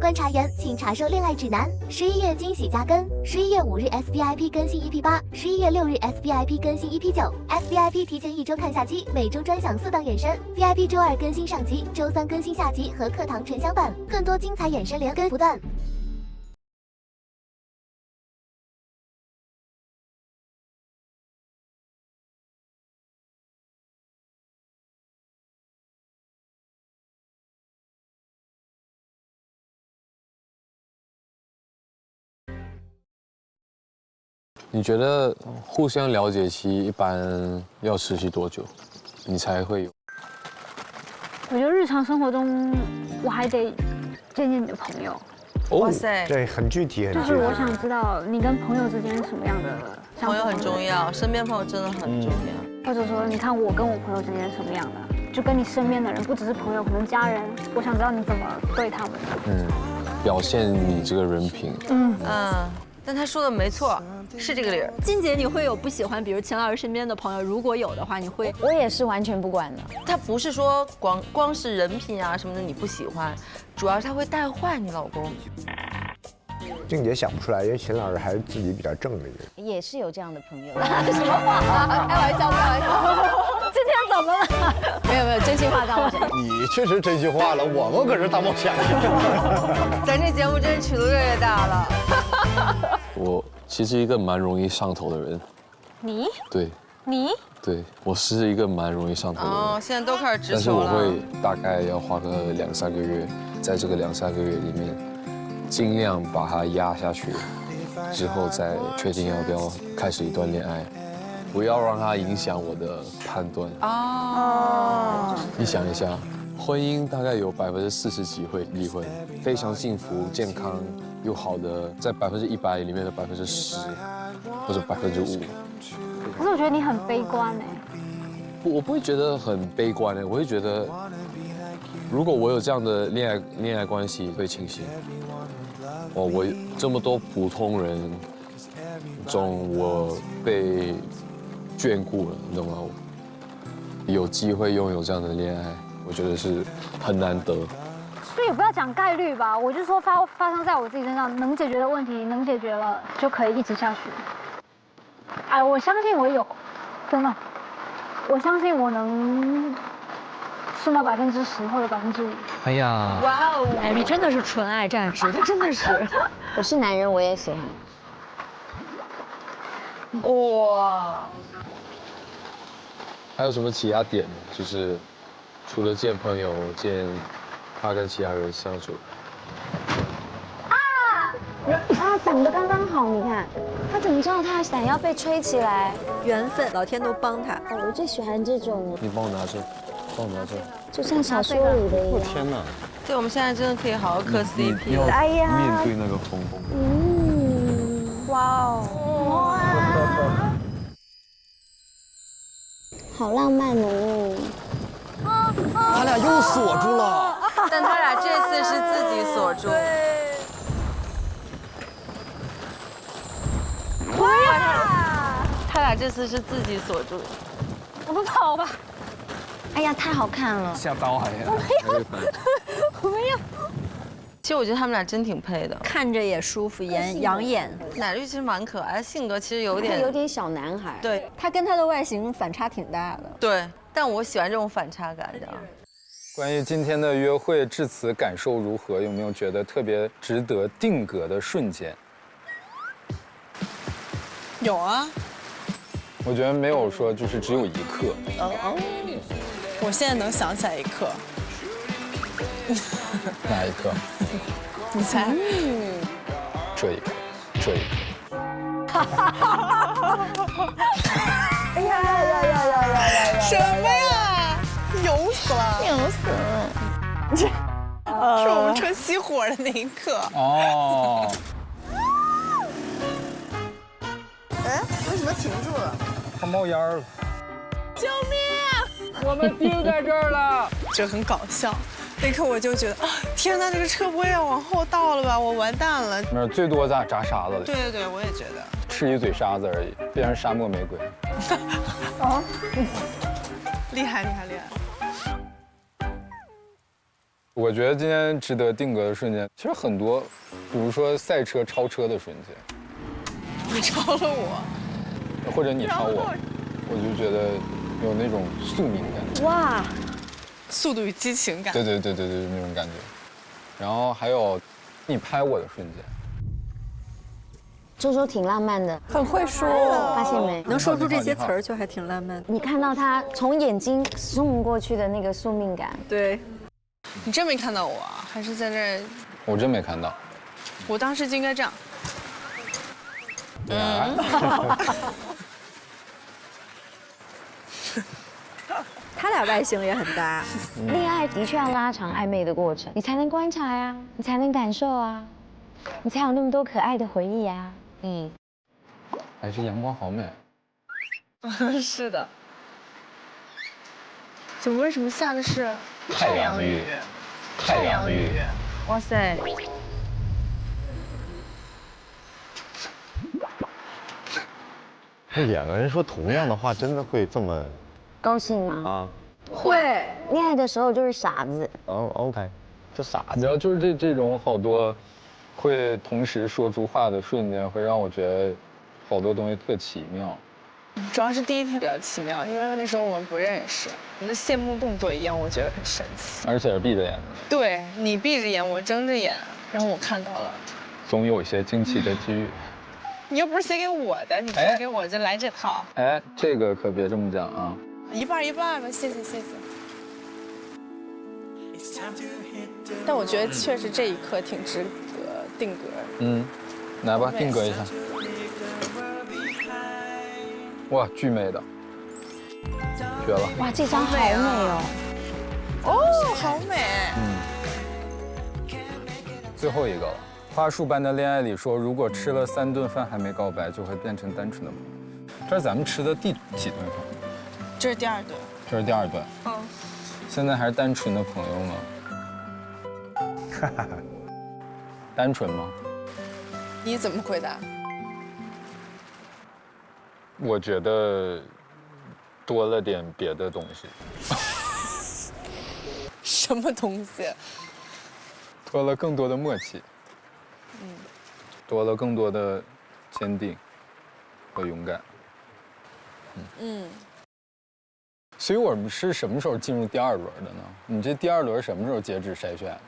观察员，请查收恋爱指南。11月惊喜加更，11月5日 SVIP 更新 EP8，11月6日 SVIP 更新 EP9。SVIP 提前1周看下集，每周专享4档衍生 VIP， 周2更新上集，周3更新下集和课堂纯享版，更多精彩衍生连更不断。你觉得互相了解期一般要持续多久，你才会有？我觉得日常生活中我还得见见你的朋友。哇塞，对，很具体，很具体。就是我想知道你跟朋友之间是什么样的相处。朋友很重要，身边朋友真的很重要。或者说，你看我跟我朋友之间是什么样的，就跟你身边的人，不只是朋友，可能家人，我想知道你怎么对他们的。表现你这个人品。但他说的没错，是这个理儿。金姐，你会有不喜欢，比如钱老师身边的朋友，如果有的话，你会？我也是完全不管的。他不是说光是人品啊什么的你不喜欢，主要是他会带坏你老公。静姐想不出来，因为秦老师还是自己比较正的一个人。也是有这样的朋友。什么话？开玩笑，开玩笑。今天怎么了？没有，真心话大冒险。你确实真心话了，我们可是大冒险。咱这节目真是尺度越来越大了。我其实一个蛮容易上头的人。你？对。你？对，我是一个蛮容易上头的人。哦，现在都开始直但是球了。我会大概要花个2-3个月，在这个2-3个月里面，尽量把它压下去，之后再确定要不要开始一段恋爱，不要让它影响我的判断。你想一下，婚姻大概有40%几会离婚，非常幸福、健康又好的，在100%里面的10%或者5%。可是我觉得你很悲观哎。我不会觉得很悲观的，我会觉得，如果我有这样的恋爱关系，会庆幸。我这么多普通人中，我被眷顾了，你懂吗？有机会拥有这样的恋爱，我觉得是很难得。所以也不要讲概率吧，我就说发生在我自己身上，能解决的问题能解决了，就可以一直下去。哎，我相信我有，真的，我相信我能顺到10%或者5%。哎呀，哇哦，哎，你真的是纯爱战士，他真的是。我是男人，我也喜欢。哇，还有什么其他点？就是除了见朋友，见他跟其他人相处。他长得刚刚好，你看，他怎么知道他的伞要被吹起来？缘分，老天都帮他。哦，我最喜欢这种，你帮我拿着，帮我拿着。就像小说里的一样。天哪！对，我们现在真的可以好好磕 CP 了。哎呀，面对那个风。哇哦，好浪漫哦。他俩又锁住了。但他俩这次是自己锁住。他俩这次是自己锁住。我们跑吧。哎呀，太好看了。下刀还呀？我们要。其实我觉得他们俩真挺配的，看着也舒服，养眼。乃律其实蛮可爱，性格其实有有点点小男孩。对他跟他的外形反差挺大的。对，但我喜欢这种反差感的。关于今天的约会至此感受如何？有没有觉得特别值得定格的瞬间？有啊，我觉得没有说就是只有一刻。我现在能想起来一刻，哪一刻？你猜？这一刻，这一刻。哎呀呀呀呀呀！什么呀？油死了！牛死了！是我们车熄火的那一刻。哦。哎，为什么停住了？它冒烟了。救命！我们定在这儿了。就很搞笑。那刻我就觉得啊，天哪，这个车不会要往后倒了吧？我完蛋了。没有，最多咱俩扎沙子了。对对对，我也觉得。吃一嘴沙子而已，变成沙漠玫瑰。厉害厉害厉害！我觉得今天值得定格的瞬间，其实很多，比如说赛车超车的瞬间，你超了我，或者你超我，我就觉得有那种宿命感。哇，速度与激情感。对那种感觉。然后还有你拍我的瞬间，周周挺浪漫的，很会说，发现没？能说出这些词儿就还挺浪漫的。你看到他从眼睛送过去的那个宿命感，对，你真没看到我啊？还是在这儿？我真没看到。我当时就应该这样。他俩外形也很搭。恋爱的确要拉长暧昧的过程，你才能观察呀，你才能感受啊，你才有那么多可爱的回忆啊。哎，这阳光好美。是的。怎么？为什么下的是太阳雨？太阳雨。哇塞，这两个人说同样的话，真的会这么高兴吗？啊？会，恋爱的时候就是傻子。哦 ，OK， 就傻子。你知道，就是这种好多会同时说出话的瞬间，会让我觉得好多东西特奇妙。主要是第一天比较奇妙，因为那时候我们不认识，你的谢幕动作一样，我觉得很神奇。而且是闭着眼的，对你闭着眼，我睁着眼，然后我看到了。总有一些惊奇的机遇。你又不是写给我的，你写给我就来这套。哎，这个可别这么讲啊。一半一半吧，谢谢。但我觉得确实这一刻挺值得定格。来吧，定格一下。哇，巨美的，绝了！哇，这张好美哦。哦，好美。最后一个了。花束般的恋爱里说，如果吃了3顿饭还没告白，就会变成单纯的朋友。这是咱们吃的第几顿饭？这是第2顿。这是第2顿。现在还是单纯的朋友吗？单纯吗？你怎么回答？我觉得多了点别的东西。什么东西？多了更多的默契。多了更多的坚定和勇敢。所以我们是什么时候进入第2轮的呢？你这第2轮什么时候截止筛选的？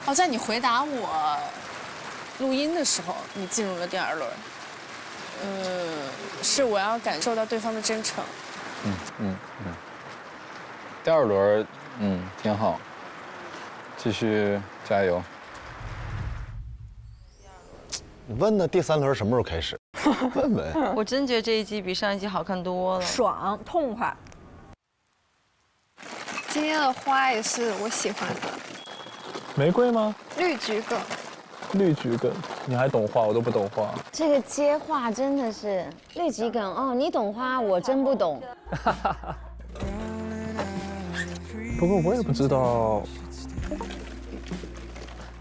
哦，在你回答我录音的时候，你进入了第2轮。是我要感受到对方的真诚。第2轮，挺好，继续加油。你问呢？第3轮什么时候开始？问问。我真觉得这一集比上一集好看多了，爽痛快。今天的花也是我喜欢的，玫瑰吗？绿桔梗。绿桔梗，你还懂花，我都不懂花。这个接话真的是绿桔梗哦，你懂花，我真不懂。不过我也不知道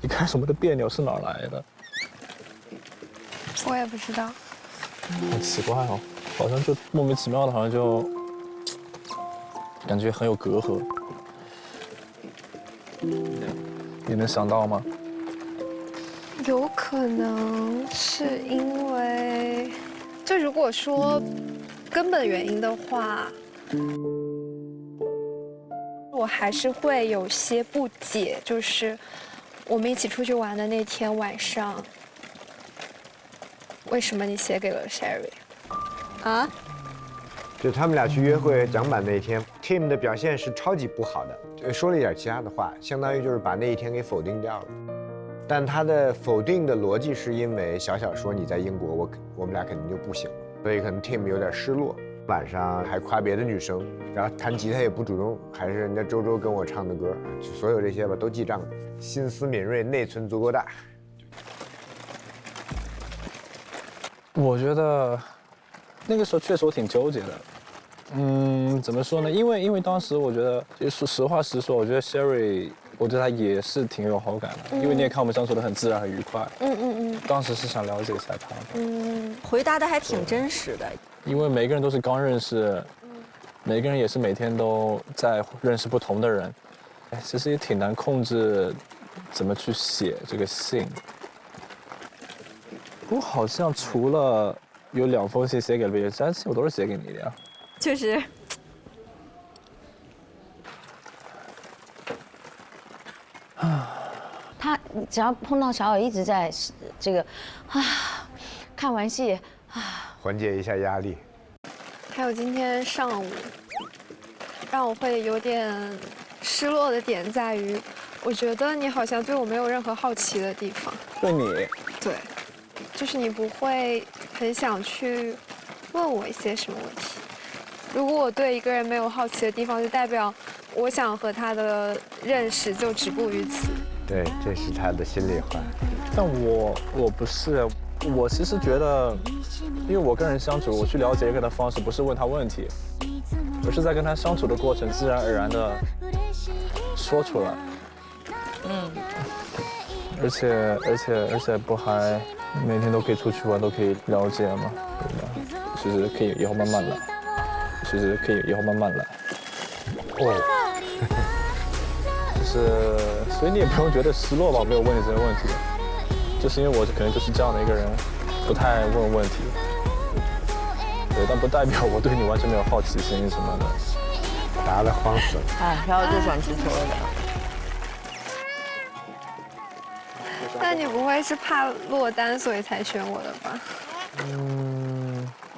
你干什么的别扭是哪儿来的。我也不知道，很奇怪哦，好像就莫名其妙的，好像就感觉很有隔阂。你能想到吗？有可能是因为，就如果说根本原因的话，我还是会有些不解，就是我们一起出去玩的那天晚上。为什么你写给了 Sherry？ 啊？就他们俩去约会讲版那一天 ，Tim 的表现是超级不好的，说了一点其他的话，相当于就是把那一天给否定掉了。但他的否定的逻辑是因为小小说你在英国，我们俩肯定就不行了，所以可能 Tim 有点失落。晚上还夸别的女生，然后弹吉他也不主动，还是人家周周跟我唱的歌，就所有这些吧都记账，心思敏锐，内存足够大。我觉得那个时候确实我挺纠结的。怎么说呢？因为当时我觉得，就实话实说，我觉得 Sherry， 我对她也是挺有好感的。因为你也看我们相处的很自然、很愉快。当时是想了解一下她的。回答的还挺真实的。因为每个人都是刚认识，每个人也是每天都在认识不同的人，其实也挺难控制怎么去写这个信。我好像除了有2封信写给了别人，其他信我都是写给你的呀。确实。他只要碰到小友一直在这个看完戏缓解一下压力。还有今天上午，让我会有点失落的点在于，我觉得你好像对我没有任何好奇的地方。对你？对，就是你不会很想去问我一些什么问题。如果我对一个人没有好奇的地方，就代表我想和他的认识就止步于此。对，这是他的心里话。但我不是，我其实觉得，因为我跟人相处，我去了解一个人的方式不是问他问题，而是在跟他相处的过程自然而然的说出来。而且不还每天都可以出去玩，都可以了解嘛，对吧？其实可以以后慢慢来，所以你也不用觉得失落吧，我没有问你这些问题，就是因为我可能就是这样的一个人，不太问问题。对，但不代表我对你完全没有好奇心什么的。答得慌死了。哎，飘飘最喜欢足球了。但你不会是怕落单所以才选我的吧？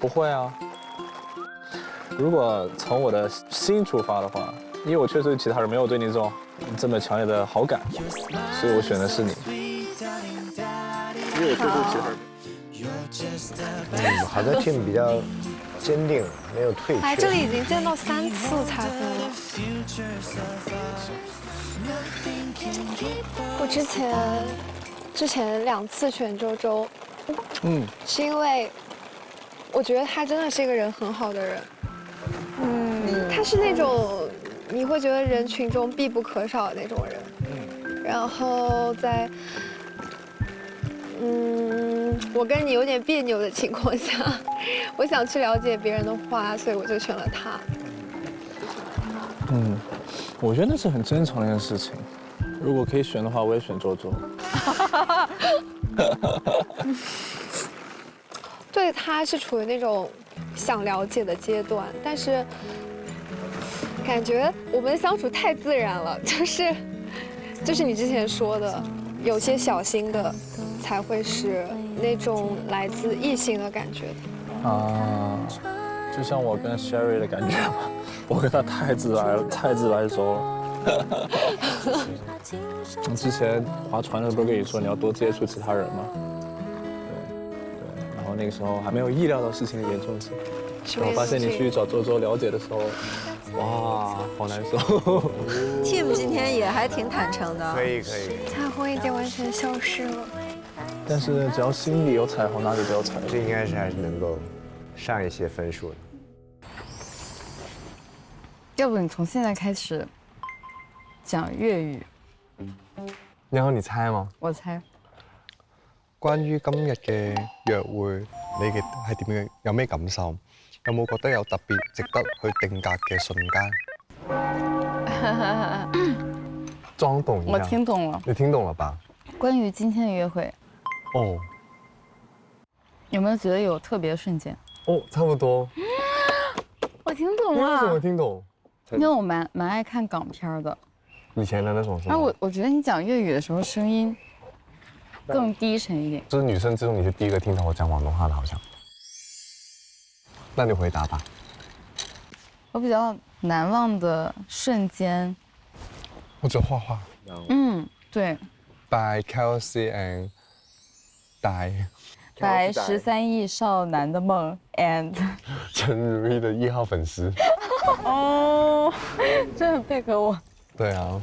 不会啊。如果从我的心出发的话，因为我确实对其他人没有对你这么强烈的好感，所以我选的是你。因为我确实对其他人。好在 Tim 比较坚定，没有退却。来这里已经见到3次彩虹了。我之前2次选周周，是因为我觉得他真的是一个人很好的人。他是那种你会觉得人群中必不可少的那种人。然后在我跟你有点别扭的情况下，我想去了解别人的话，所以我就选了他。我觉得那是很正常的一件事情。如果可以选的话，我也选周周。对，他是处于那种想了解的阶段，但是感觉我们相处太自然了，就是你之前说的，有些小心的才会是那种来自异性的感觉的。就像我跟 Sherry 的感觉吧，我跟他太自来熟了。我之前划船的时候跟你说你要多接触其他人嘛，对，然后那个时候还没有意料到事情的严重性，然后发现你去找周周了解的时候，哇，好难受。Tim 今天也还挺坦诚的。可以。彩虹已经完全消失了。但是只要心里有彩虹，哪里都有彩虹。这应该是还是能够上一些分数的。要不你从现在开始講粵語，然後你猜嗎？我猜。關於今日嘅約會，你嘅係點樣？有咩感受？有冇覺得有特別值得去定格嘅瞬間？裝懂一下。我聽懂了。你聽懂了吧？關於今天的約會，哦，有沒有覺得有特別的瞬間？哦，差不多。我聽懂了。為什麼聽懂？因為我蠻愛看港片的。以前的那種是嗎？我覺得你講粵語的時候聲音更低沉一點。就是女生之中你是第一個聽到我講廣東話的，好像。那你回答吧。我比較難忘的瞬間，或者畫畫。對。By Kelsey and Die。by13億少男的夢 and 陳如意的1號粉絲。哦，真係很配合我。對啊，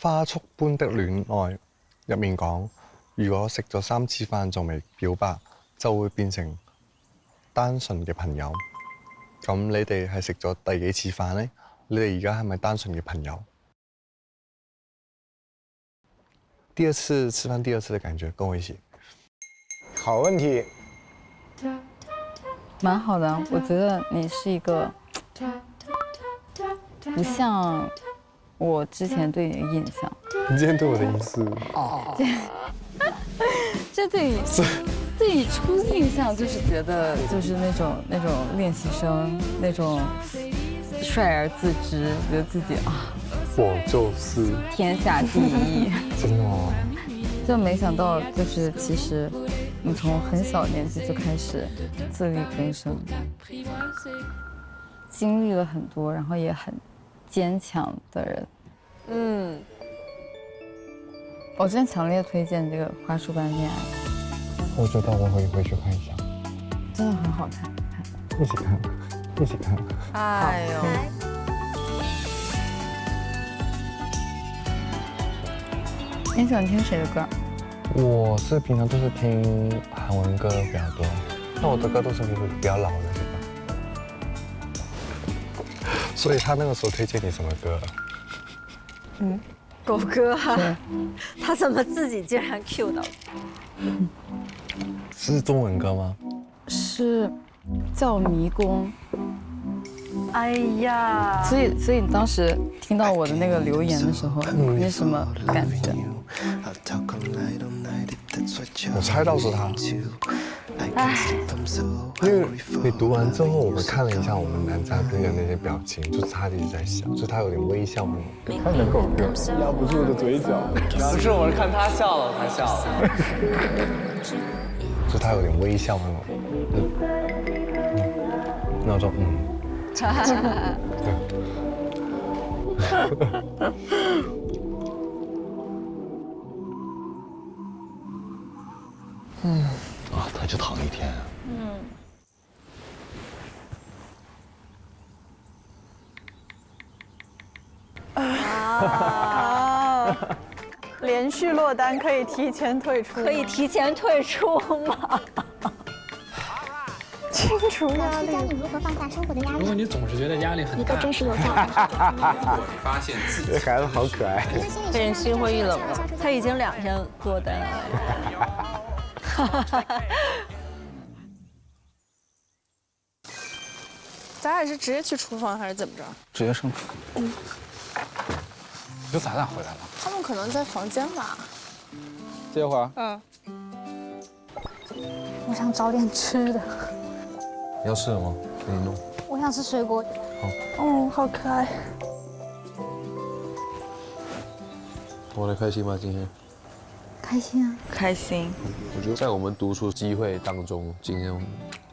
花束般的戀愛入面講，如果食咗3次飯仲未表白，就會變成單純嘅朋友。咁你哋係食咗第幾次飯呢？你哋而家係咪單純嘅朋友？第二次吃飯，第二次的感覺，跟我一起。好問題。蠻好的，我覺得你是一個不像我之前对你的印象。你今天对我的意思？这对你初印象就是觉得就是那种练习生那种帅而自知，觉得自己啊，我就是天下第一。真的吗？就没想到就是其实你从很小年纪就开始自力更生，经历了很多，然后也很坚强的人。我真强烈推荐这个《花束般恋爱》。我觉得我会回去看一下，真的很好看。一起看，一起看。哎呦，你喜欢听谁的歌？我是平常都是听韩文歌比较多，但我的歌都是比较老的这个。所以他那个时候推荐你什么歌？狗哥啊，他怎么自己竟然 Q 到？是中文歌吗？是叫《迷宫》。哎呀，所以你当時聽到我的那個留言的時候，你是什麼感覺？我猜到是他。因为你讀完之後，我們看了一下我們男嘉賓的那些表情，就是他一直在笑，就是他有點微笑那種。他能夠壓不住的嘴角。不是，我是看他笑了才笑了。就他有點微笑那種。那我說他就躺一天。连续落单可以提前退出，可以提前退出吗？清除压力。教你如何放下生活的压力。如果你总是觉得压力很大，一个真实有效的。发现自己这孩子好可爱。被人心灰意冷了。他已经2天落单了。咱俩是直接去厨房还是怎么着？直接上厨。就咱俩回来了。他们可能在房间吧。接会儿。我想找点吃的。你要吃什么？给你弄。我想吃水果。好。哦，好可爱。玩得开心吗？今天？开心啊！开心。我觉得在我们独处机会当中，今天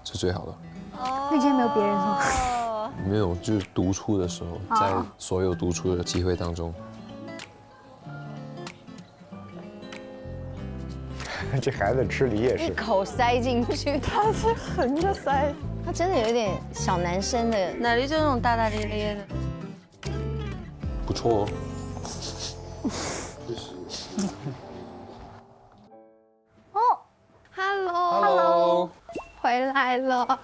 是最好的。那今天没有别人是吗？没有，就是独处的时候，在所有独处的机会当中。这孩子吃梨也是一口塞进去，他是横着塞，他真的有一点小男生的奶梨就那种大大咧咧的，不错哦。哦 ，Hello，回来了。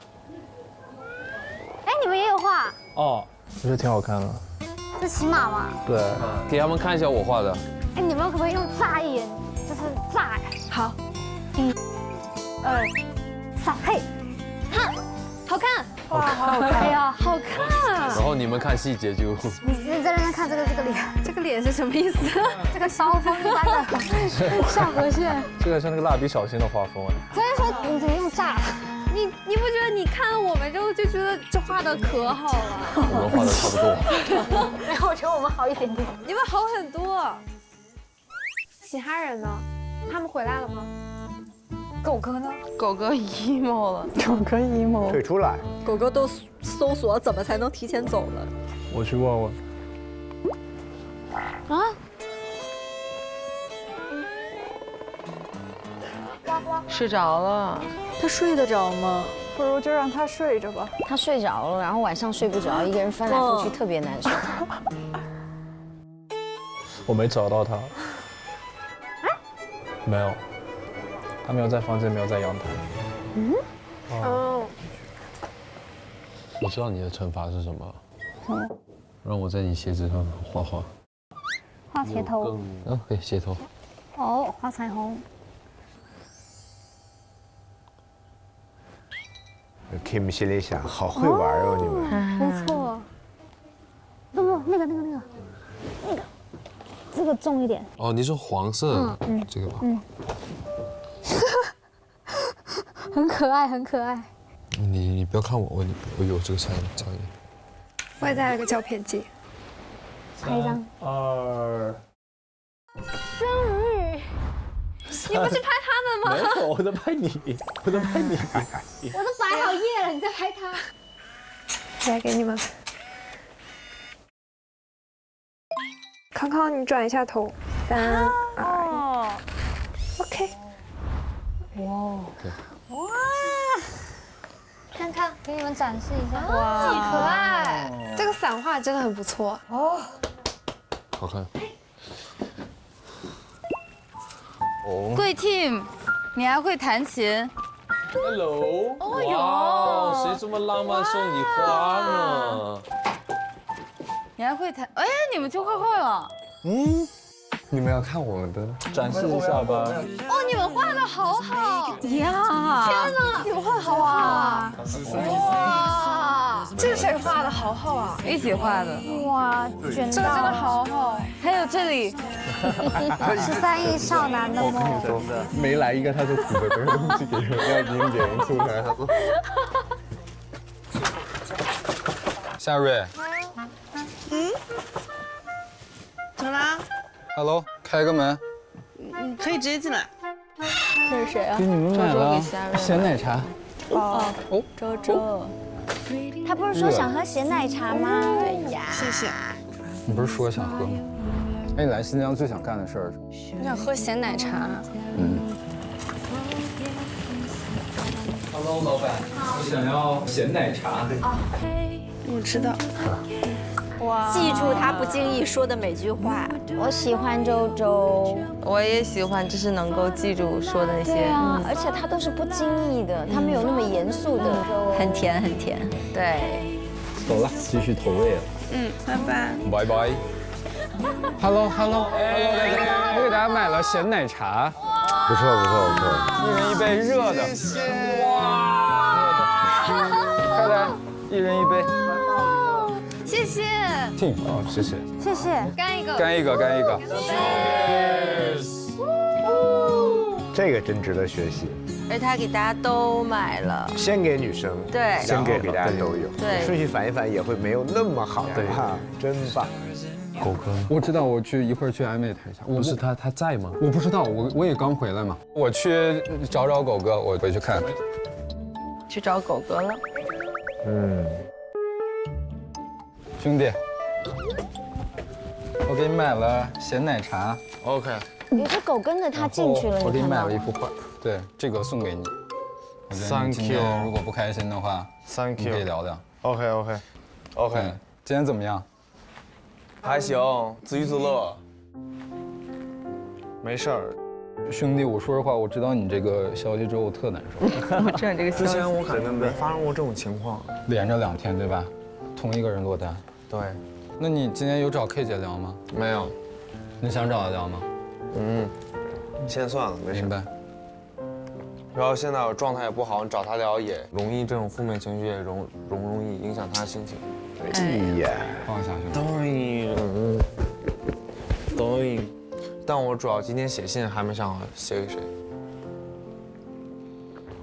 哎，你们也有画？哦，我觉得挺好看的。这骑马吗？对，给他们看一下我画的。哎，你们可不可以用乍一眼，就是乍？好，1、2、3，嘿，看，好看，哇，好好看，哎呀，好看。然后你们看细节就。你在认真看这个脸，这个脸是什么意思？这个刀锋一般的下颌线。这个像那个蜡笔小新的画风哎。所以说你只能用乍。你不觉得你看了我们之后就觉得这画的可好了？我们画的差不多。没有，我觉得我们好一点点。你们好很多。其他人呢？他们回来了吗？狗哥呢？狗哥 emo 了。狗哥 emo。退出了。狗哥都搜索怎么才能提前走了。我去问问。啊？睡着了。他睡得着吗？不如就让他睡着吧。他睡着了，然后晚上睡不着，一个人翻来覆去特别难受。我没找到他。没有，他没有在房间，没有在阳台。哦。我知道你的惩罚是什么。什么？让我在你鞋子上画画。画鞋头。可以鞋头。哦，画彩虹。Kim 心里想，好会玩哦，你们。不错。那个。那个，这个重一点。哦，你说黄色这个吧？很可爱，很可爱。你不要看我，我有这个差异。我也带了个胶片机。拍一张。2。生日。你不是拍他们吗？没有，我在拍你，我在拍你。我都摆好页了，你在拍他。来给你们。康康，你转一下头。3、2、OK。哇！哇！看看，给你们展示一下。哇，可爱！这个伞画真的很不错哦。好看。贵 team， 你还会弹琴 ？Hello。哦哟，谁这么浪漫送你花呢？你还会弹？哎，你们就会了。你们要看我们的，展示一下吧。哦，你们画的好好呀！天哪，你们画的好好啊！哇，这是谁画的？好好啊！一起画的。哇，卷到。这个真的好好。还有这里，13亿少男的梦。我跟你说，没来一个他就指着这个东西给人要引别人出来，他说。夏瑞。怎么啦？ Hello， 开个门。可以直接进来。这是谁啊？给你们买了咸奶茶。哦，周周。他不是说想喝咸奶茶吗？对呀，谢谢。你不是说想喝吗？哎，你来新疆最想干的事儿是？我想喝咸奶茶。Hello， 老板，我想要咸奶茶。我知道。哇！记住他不经意说的每句话。我喜欢周周，我也喜欢，就是能够记住说的那些。对啊，而且他都是不经意的，他没有那么严肃的，很甜很甜。对。走了，继续投喂了。拜拜。拜拜。Hello， 我给大家买了咸奶茶。不错不错不错。一人一杯热的。哇！快来，一人一杯。 谢谢。哦，谢谢。谢谢。干一个。干一个，干一个。这个真值得学习。而他给大家都买了。先给女生，对，先给大家都有。对，顺序反一反也会没有那么好的哈，真棒。狗哥，我知道，我一会儿去暧昧他一下。不是他在吗？我不知道，我也刚回来嘛。我去找狗哥，我回去看。去找狗哥了。兄弟，我给你买了咸奶茶。OK。有只狗跟着他进去了，我给你买了一幅幅画，对，这个送给你。 Thank you。如果不开心的话 ，Thank you， 可以聊聊。OK。今天怎么样？还行，自娱自乐。没事儿。兄弟，我说实话，我知道你这个消息之后，我特难受。我知道这个消息。之前我感觉没发生过这种情况。连着2天，对吧？同一个人落单。对。那你今天有找 K 姐聊吗？没有。你想找她聊吗？先算了，没事。明白。 然后现在我状态也不好，你找他聊也容易这种负面情绪也容易影响他心情。哎呀，放下兄弟。对。但我主要今天写信还没想好写给谁。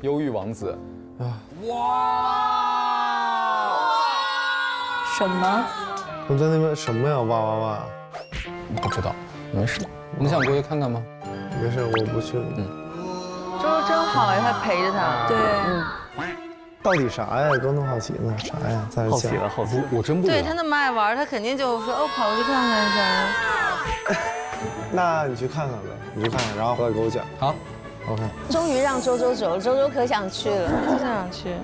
忧郁王子。啊！哇！什么？我在那边什么呀？哇哇哇！不知道，没事。你想过去看看吗？没事，我不去。周周真好哎，他陪着他。对。到底啥呀？都那么好奇呢？啥呀？在这好奇了，好奇。我真不知道。对他那么爱玩，他肯定就说哦，跑过去看看去。那你去看看呗，你去看看，然后回来给我讲。好 ，OK。终于让周周走了，周周可想去了，就想去。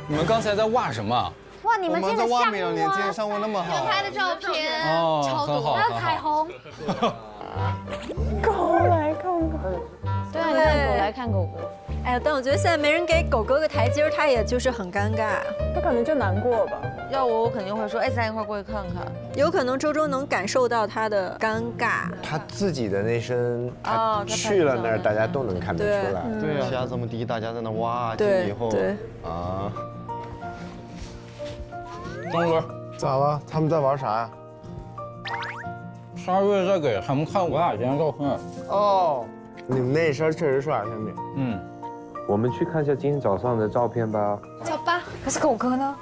你们刚才在挖什么？哇，你们今天的项目你今天上过那么好。拍的照片哦，很好，还有彩虹。狗来看狗。对啊，你看狗来看狗狗。哎呀，但我觉得现在没人给狗狗个台阶，他也就是很尴尬。他可能就难过吧。要我肯定会说，哎，咱一块过去看看。有可能周周能感受到他的尴尬。他自己的那身，他去了那儿，大家都能看得出来。对啊，下这么低，大家在那挖，进去以后啊。张哥，咋了？他们在玩啥呀？ 12月再给他们看我俩之前照片。哦，你们那身确实帅，小米。我们去看一下今天早上的照片吧。走吧。可是狗哥呢？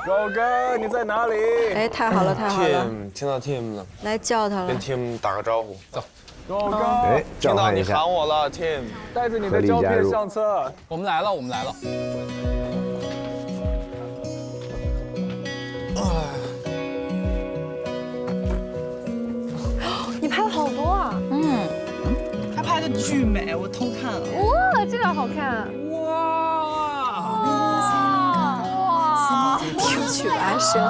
狗哥，你在哪里？哎，太好了，太好了！ Tim， 听到 Tim 了，来叫他了。跟 Tim 打个招呼，走。狗哥，哎，听到你召唤一下喊我了 ，Tim， 带着你的照片上车。我们来了，我们来了。你拍了好多啊！他拍的巨美，我偷看了。哇，这个好看！哇！听起来声音。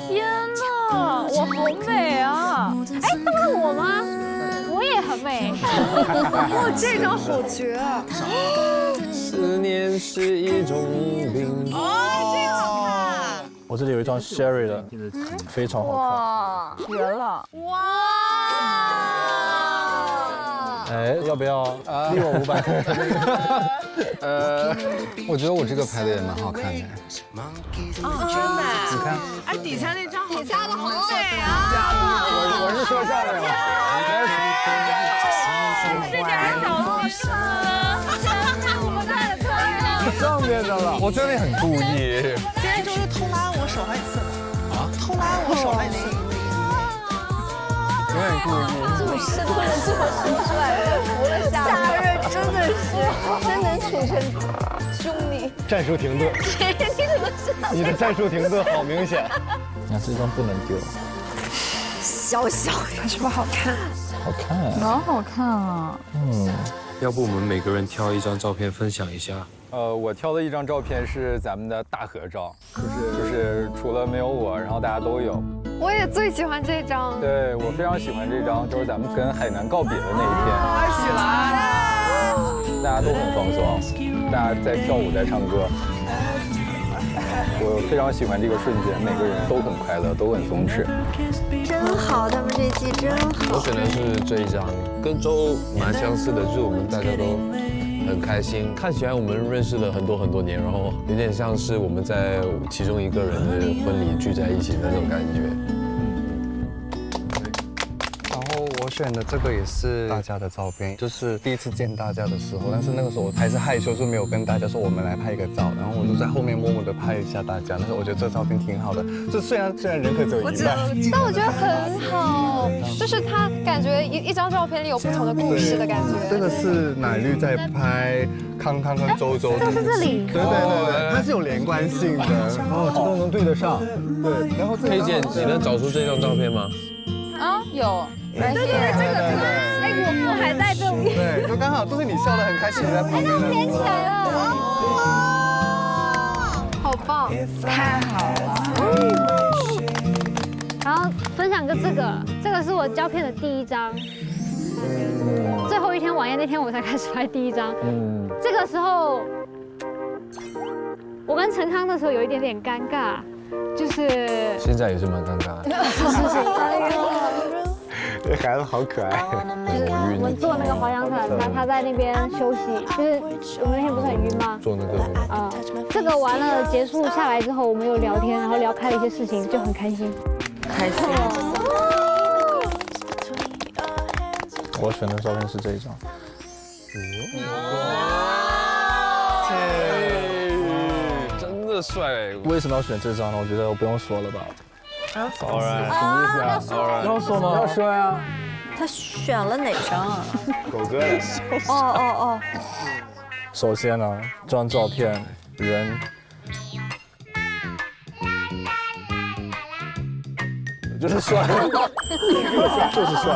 天哪，我好美啊！哎，这不是我吗？我也很美。哇，这张好绝啊！思念是一种病。哦，这个好看。我这里有一张 Sherry 的，非常好哇，绝了！哇！看。哎，要不要立我500？我觉得我这个拍的也蛮好看的。哦，真的？你看，哎，底下那张好，底下的好美啊！我是说下面了。这点小落差，我们看得出来。上面的了，我觉得你很故意。今天终于偷拉我手好几次了。啊？偷拉我手好几次。有点故意。这么深刻的这么说出来，服了夏日真的是真能处成兄弟。战术停顿。你的战术停顿好明显。那这张不能丢。小小的是不是好看？好看啊，蛮好看啊。要不我们每个人挑一张照片分享一下？我挑的一张照片是咱们的大合照，就是除了没有我，然后大家都有。我也最喜欢这张。对，我非常喜欢这张，就是咱们跟海南告别的那一天。2许了。大家都很放松，大家在跳舞，在唱歌。我非常喜欢这个瞬间，每个人都很快乐，都很松弛。真好，他们这季真好。我选的是这一张，跟周蛮相似的，就是我们大家都很开心，看起来我们认识了很多年，然后有点像是我们在其中一个人的婚礼聚在一起的那种感觉。然后我选的这个也是大家的照片，就是第一次见大家的时候，但是那个时候我还是害羞，就没有跟大家说我们来拍一个照，然后我就在后面默默的拍一下大家。但是我觉得这照片挺好的，就虽然人口只有1半，但我觉得很好，就是他感觉一张照片里有不同的故事的感觉。这个是乃绿在拍康康跟周周，就是这里。对，它是有连贯性的，哦，这都能对得上。对，然后佩姐，你能找出这张照片吗？啊，有。对，这个，哎，我还在这里。对，就刚好就是你笑得很开心在旁边。连起来了，好棒，太好了。然后分享个这个是我胶片的第1张。最后一天晚宴那天我才开始拍第1张。这个时候我跟陈康的时候有一点点尴尬，就是现在也是蛮尴尬的。这孩子好可爱。我们做那个滑翔伞，他在那边休息，就是我们那天不是很晕吗？做那个这个完了结束下来之后，我们有聊天，然后聊开了一些事情，就很开心。开心。我选的照片是这一张。真的帅。为什么要选这张呢？我觉得我不用说了吧。当然，什么意思啊？要说吗？要说呀。他选了哪张啊？狗哥的。哦。首先呢，这张照片人。就是帅，就是帅，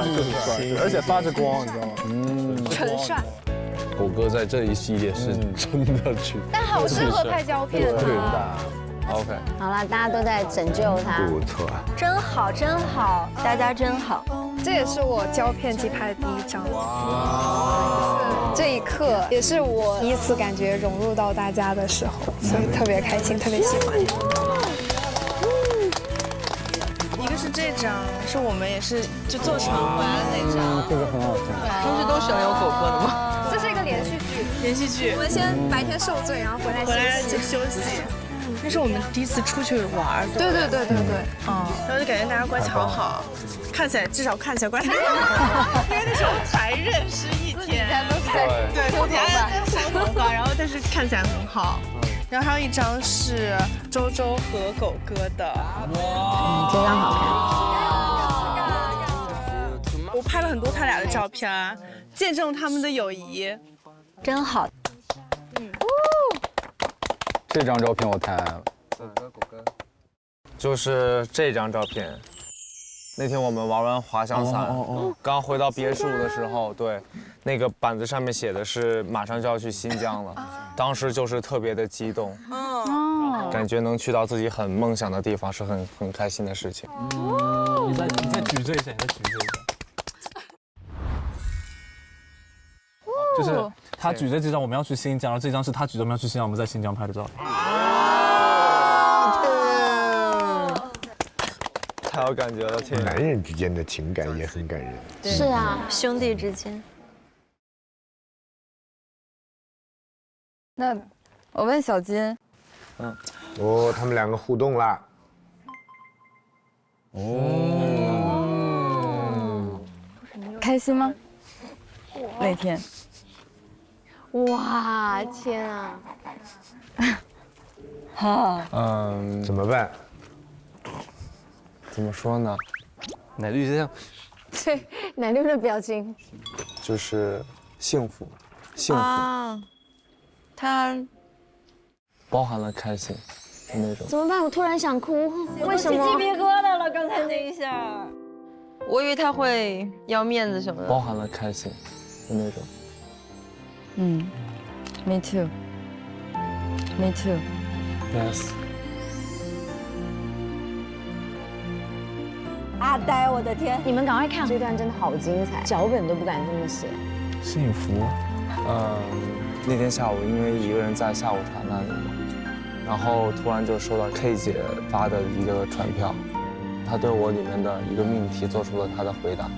而且发着光，你知道吗？纯帅。狗哥在这一系列是真的去，但好适合拍胶片啊。OK。好了，大家都在拯救他，不错，真好，真好，大家真好。这也是我胶片机拍的第1张。这一刻也是我第一次感觉融入到大家的时候，所以特别开心，特别喜欢。一个是这张，是我们也是就做成回来的那张，这个很好看。平时都喜欢有狗哥的吗？这是一个连续剧。连续剧。我们先白天受罪，然后回来就休息。那是我们第一次出去玩，对，然后就感觉大家关系好好，看起来至少看起来关系很好，因为那时候才认识1天，对，头发，然后但是看起来很好。然后还有一张是周周和狗哥的，哇，这张好看。我拍了很多他俩的照片，见证他们的友谊，真好。这张照片我太爱了。就是这张照片。那天我们玩完滑翔伞，刚回到别墅的时候，对，那个板子上面写的是马上就要去新疆了，当时就是特别的激动，感觉能去到自己很梦想的地方是很开心的事情。你再举这一下，就是他举着这张我们要去新疆，然后这张是他举着我们要去新疆，我们在新疆拍的照。太有感觉了，天！男人之间的情感也很感人。是啊，兄弟之间。那我问小金，他们2个互动啦。开心吗？那天。哇，天啊！怎么办？怎么说呢？奶绿这样，对，奶绿的表情就是幸福啊，他包含了开心的那种。怎么办？我突然想哭，为什么？鸡皮疙瘩了，刚才那一下。我以为他会要面子什么的。包含了开心的那种。Me too。Me too。Yes。阿呆，我的天！你们赶快看，这段真的好精彩，脚本都不敢这么写。幸福。那天下午因为一个人在下午茶那里嘛，然后突然就收到 K 姐发的一个传票，她对我里面的一个命题做出了她的回答，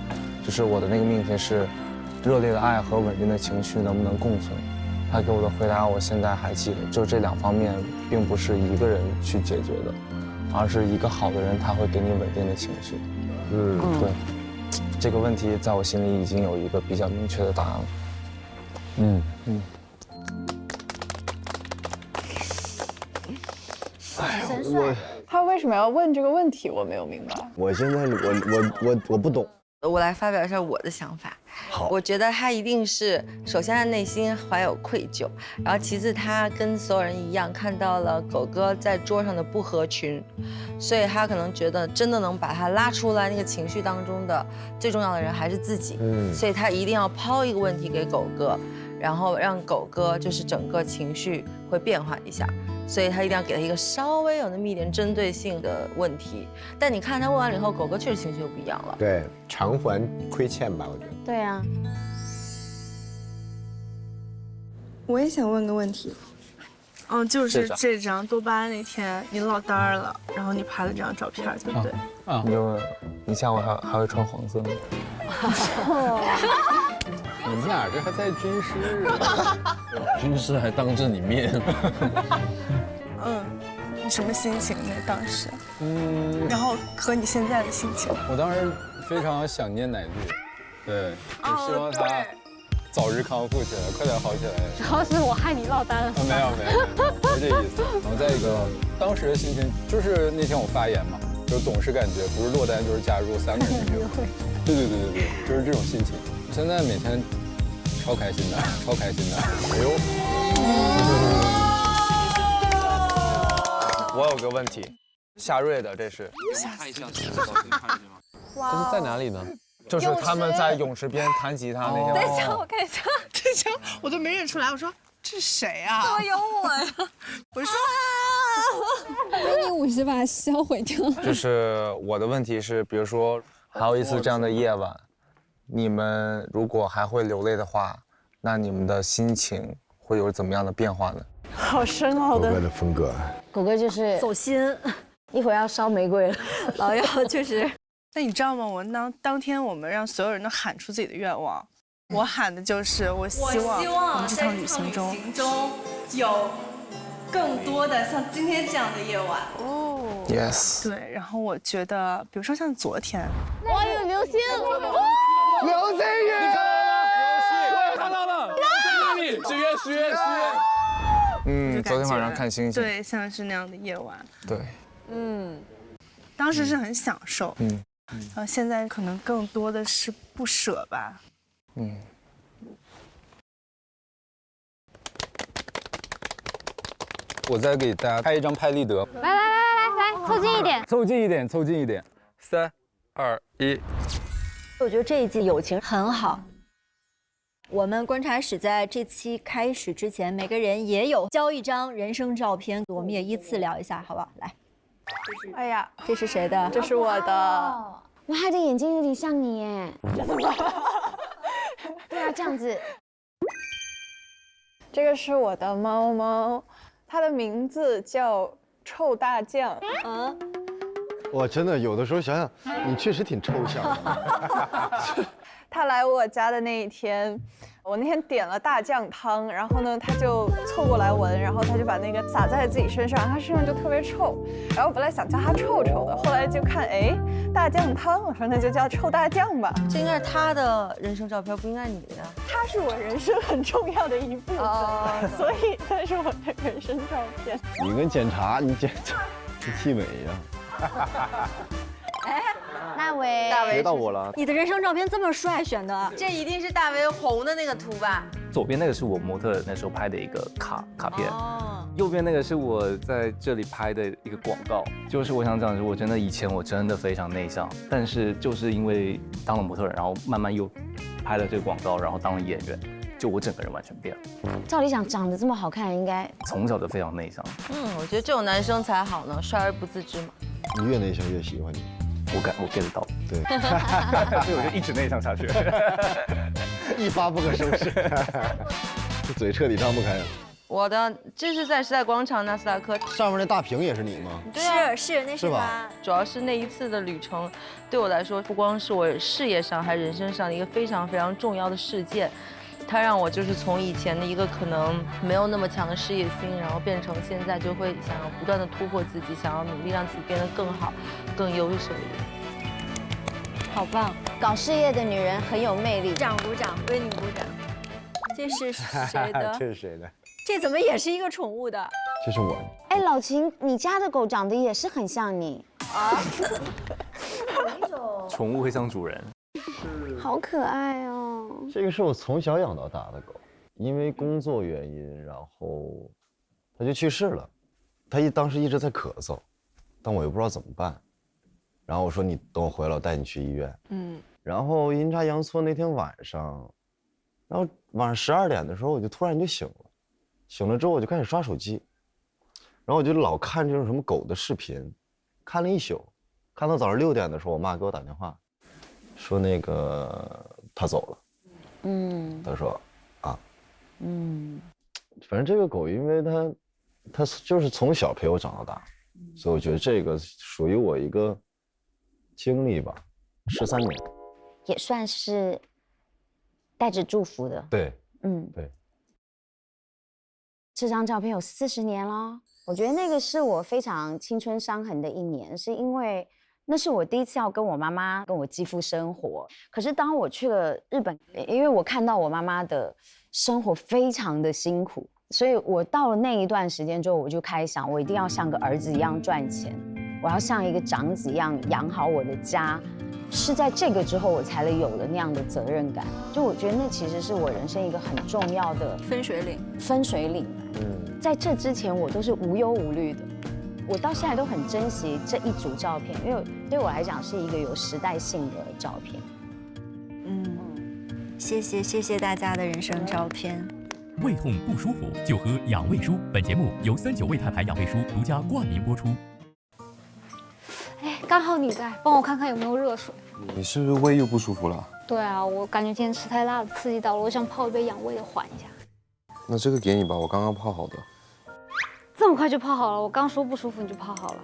就是我的那个命题是热烈的爱和稳定的情绪能不能共存。她给我的回答我现在还记得，就这2方面并不是一个人去解决的，而是一个好的人他会给你稳定的情绪。对，这个问题在我心里已经有一个比较明确的答案了。他为什么要问这个问题？我没有明白。我现在我不懂。我来发表一下我的想法。好，我觉得他一定是，首先他内心怀有愧疚，然后其次他跟所有人一样看到了狗哥在桌上的不合群，所以他可能觉得真的能把他拉出来那个情绪当中的最重要的人还是自己，所以他一定要抛一个问题给狗哥，然后让狗哥就是整个情绪会变化一下。所以他一定要给他一个稍微有那么一点针对性的问题，但你看他问完了以后，狗哥确实情绪就不一样了。对，偿还亏欠吧，我觉得。对啊。我也想问个问题，就是这张多巴胺那天你落单了，然后你拍了这张照片，对不对？你下回还会穿黄色吗？你们俩这还在军师，军师还当着你面。你什么心情呢？当时？然后和你现在的心情？我当时非常想念奶绿，对，就希望他早日康复起来，快点好起来。主要是我害你落单了。没有，不是这意思。然后再一个，当时的心情就是那天我发言嘛，就总是感觉不是落单就是加入3个人约会。对，就是这种心情。现在每天超开心的。哎呦，我有个问题，夏瑞的这是。看一下这是照片，看得见吗？这是在哪里呢？就是他们在泳池边弹吉他那张。等一下，我看一下这张，我都没认出来。我说这是谁啊？怎么有我呀？我说给你50把销毁掉。就是我的问题是，比如说还有一次这样的夜晚，你们如果还会流泪的话，那你们的心情会有怎么样的变化呢？好深奥的。狗哥的风格。狗哥就是走心，一会儿要烧玫瑰了，老要就是。那你知道吗？我当天我们让所有人都喊出自己的愿望，我喊的就是我希望我们这趟旅行中有更多的像今天这样的夜晚。哦 Yes。对，然后我觉得，比如说像昨天，哇，有流星，流星雨，你看到了吗？我也看到了，许愿。昨天晚上看星星。对，像是那样的夜晚。对。当时是很享受。然后现在可能更多的是不舍吧。我再给大家拍一张拍立得。来，凑近一点，凑近一点。3、2、1。我觉得这一季友情很好。我们观察室在这期开始之前，每个人也有交一张人生照片，我们也依次聊一下，好不好？来，哎呀，这是谁的？这是我的。哇，他的眼睛有点像你耶。对啊，这样子。这个是我的猫猫，它的名字叫臭大酱。我真的有的时候想想，你确实挺抽象的。他来我家的那一天，我那天点了大酱汤，然后呢，他就凑过来闻，然后他就把那个洒在自己身上，他身上就特别臭。然后我本来想叫他臭臭的，后来就看，哎，大酱汤，我说那就叫臭大酱吧。这应该是他的人生照片，不应该是你的呀。他是我人生很重要的一部分，所以他是我的人生照片。你跟检查，你检查跟纪委一样。哎，大为，学到我了。你的人生照片这么帅，选的？这一定是大为红的那个图吧？左边那个是我模特那时候拍的一个卡片，右边那个是我在这里拍的一个广告。就是我想讲，我真的以前我真的非常内向，但是就是因为当了模特，然后慢慢又拍了这个广告，然后当了演员，就我整个人完全变了。照理讲，长得这么好看，应该从小就非常内向。我觉得这种男生才好呢，帅而不自知嘛。你越内向越喜欢你。我 get 得到，对，所以我就一直内向下去，一发不可收拾，这嘴彻底张不开了。我的这是在时代广场纳斯达克上面那大屏也是你吗？对啊，是那是他。主要是那一次的旅程，对我来说不光是我事业上还是人生上的一个非常非常重要的事件。它让我就是从以前的一个可能没有那么强的事业心，然后变成现在就会想要不断的突破自己，想要努力让自己变得更好、更优秀一点。好棒！搞事业的女人很有魅力。鼓掌，为你鼓掌。这是谁的？这是谁的？这怎么也是一个宠物的？这是我的。哎，老秦，你家的狗长得也是很像你啊。宠物会像主人。好可爱哦！这个是我从小养到大的狗，因为工作原因，然后它就去世了。它当时一直在咳嗽，但我又不知道怎么办。然后我说：“你等我回来，我带你去医院。”然后阴差阳错那天晚上，然后晚上12点的时候，我就突然就醒了。醒了之后，我就开始刷手机，然后我就老看这种什么狗的视频，看了一宿，看到早上6点的时候，我妈给我打电话。说那个他走了，他说啊，反正这个狗，因为它就是从小陪我长到大，所以我觉得这个属于我一个经历吧，13年，也算是带着祝福的。对，对。这张照片有40年了，我觉得那个是我非常青春伤痕的一年，是因为。那是我第一次要跟我妈妈、跟我继父生活。可是当我去了日本，因为我看到我妈妈的生活非常的辛苦，所以我到了那一段时间之后，我就开始想，我一定要像个儿子一样赚钱，我要像一个长子一样养好我的家。是在这个之后，我才有了那样的责任感。就我觉得那其实是我人生一个很重要的分水岭。分水岭。在这之前，我都是无忧无虑的。我到现在都很珍惜这一组照片，因为对我来讲是一个有时代性的照片。谢谢大家的人生照片。胃痛不舒服就喝养胃舒。本节目由39胃泰牌养胃舒独家冠名播出。哎，刚好你在，帮我看看有没有热水。你是不是胃又不舒服了？对啊，我感觉今天吃太辣了，刺激到了，我想泡一杯养胃的缓一下。那这个给你吧，我刚刚泡好的。这么快就泡好了？我刚说不舒服你就泡好了？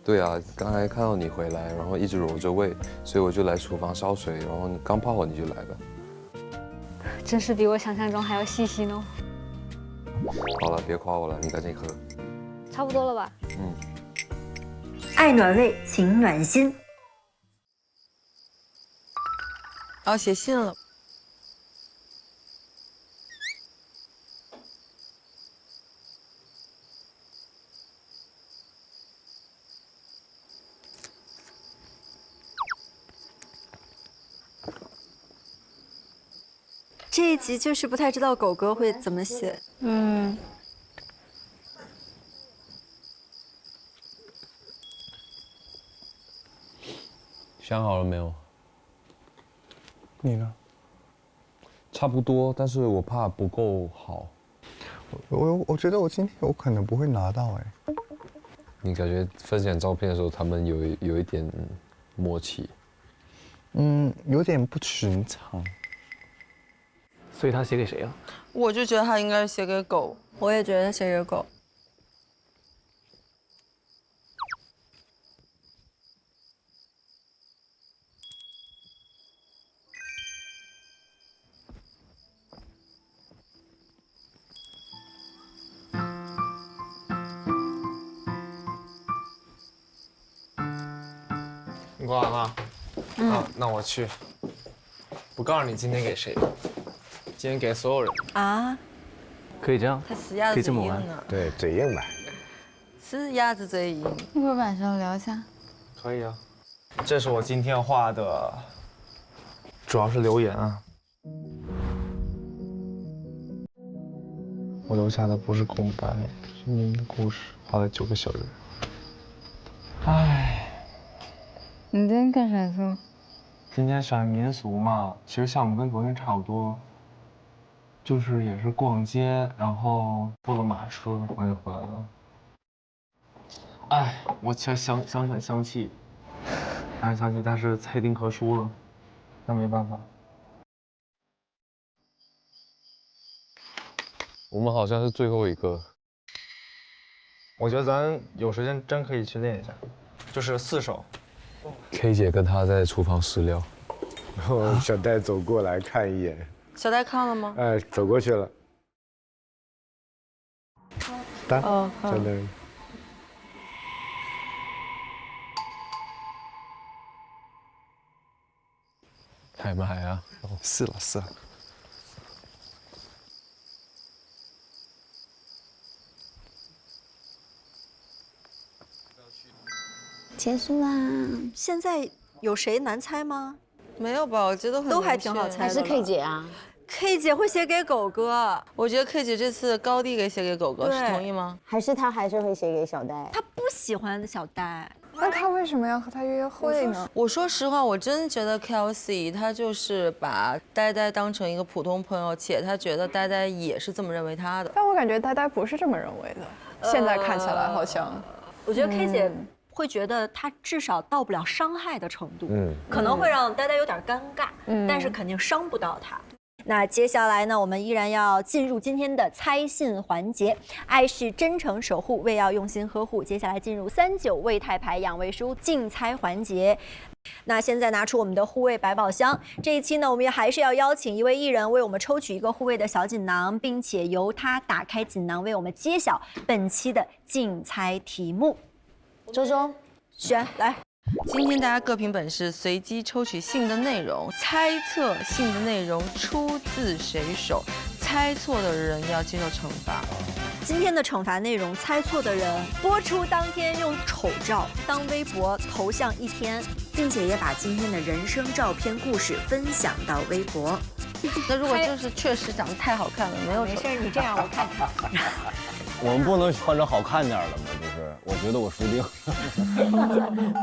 对啊，刚才看到你回来，然后一直揉着胃，所以我就来厨房烧水，然后刚泡好你就来了。真是比我想象中还要细心哦。好了，别夸我了，你赶紧喝。差不多了吧？嗯。爱暖胃，情暖心。哦，写信了。这一集就是不太知道狗哥会怎么写。想好了没有？你呢？差不多，但是我怕不够好。我觉得我今天有可能不会拿到哎。你感觉分享照片的时候，他们有一点默契。有点不寻常。所以他写给谁啊？我就觉得他应该是写给狗。我也觉得写给狗。你挂完了？啊，那我去。不告诉你今天给谁，今天给所有人啊。可以这样？他死鸭子嘴硬呢。对，嘴硬吧。死鸭子嘴硬。一会儿晚上聊一下。可以啊。这是我今天画的，主要是留言啊。我留下的不是空白，是你们的故事，画了9个小人。唉，你今天干啥去了？今天选民俗嘛，其实项目跟昨天差不多，就是也是逛街，然后坐了马车，我就回来了。唉，我其实想很生气，但是蔡丁壳输了，那没办法。我们好像是最后一个。我觉得咱有时间真可以去练一下，就是4手。K 姐跟他在厨房私聊，然后小戴走过来看一眼。小戴看了吗？走过去了。看小戴。还买啊？是了。结束啦！现在有谁难猜吗？没有吧，我觉得都还挺好猜的。还是 K 姐啊 ？K 姐会写给狗哥。我觉得 K 姐这次高低给写给狗哥，是同意吗？还是她还是会写给小戴？她不喜欢小戴。那他为什么要和他约会呢？我说实话，我真觉得 Kelsey 他就是把呆呆当成一个普通朋友，且他觉得呆呆也是这么认为他的。但我感觉呆呆不是这么认为的，现在看起来好像。我觉得 K 姐会觉得他至少到不了伤害的程度，可能会让呆呆有点尴尬，但是肯定伤不到他。那接下来呢，我们依然要进入今天的猜信环节。爱是真诚守护，胃要用心呵护。接下来进入39味太牌养胃书竞猜环节。那现在拿出我们的护胃百宝箱。这一期呢，我们也还是要邀请一位艺人为我们抽取一个护胃的小锦囊，并且由他打开锦囊，为我们揭晓本期的竞猜题目。周周，选来。今天大家各凭本事，随机抽取信的内容，猜测信的内容出自谁手，猜错的人要接受惩罚。今天的惩罚内容，猜错的人播出当天用丑照当微博头像1天，并且也把今天的人生照片故事分享到微博。那如果就是确实长得太好看了，没事，你这样我看看。我们不能换成好看点的吗？就是我觉得我输定了。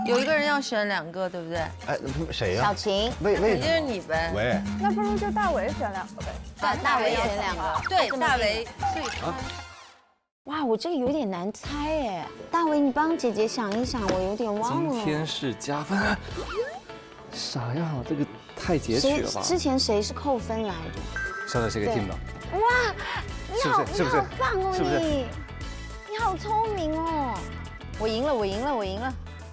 有一个人要选2个，对不对？哎，谁呀？小晴，肯定是你呗。喂，那不如就大为选2个呗。大为选2个。对，大为最差。哇，我这个有点难猜哎。大为，你帮姐姐想一想，我有点忘了。今天是加分。啥呀？这个太截取了吧？之前谁是扣分来着？现在谁给 Tim 的？哇，你好棒哦！是不是？你好聪明哦！我赢了！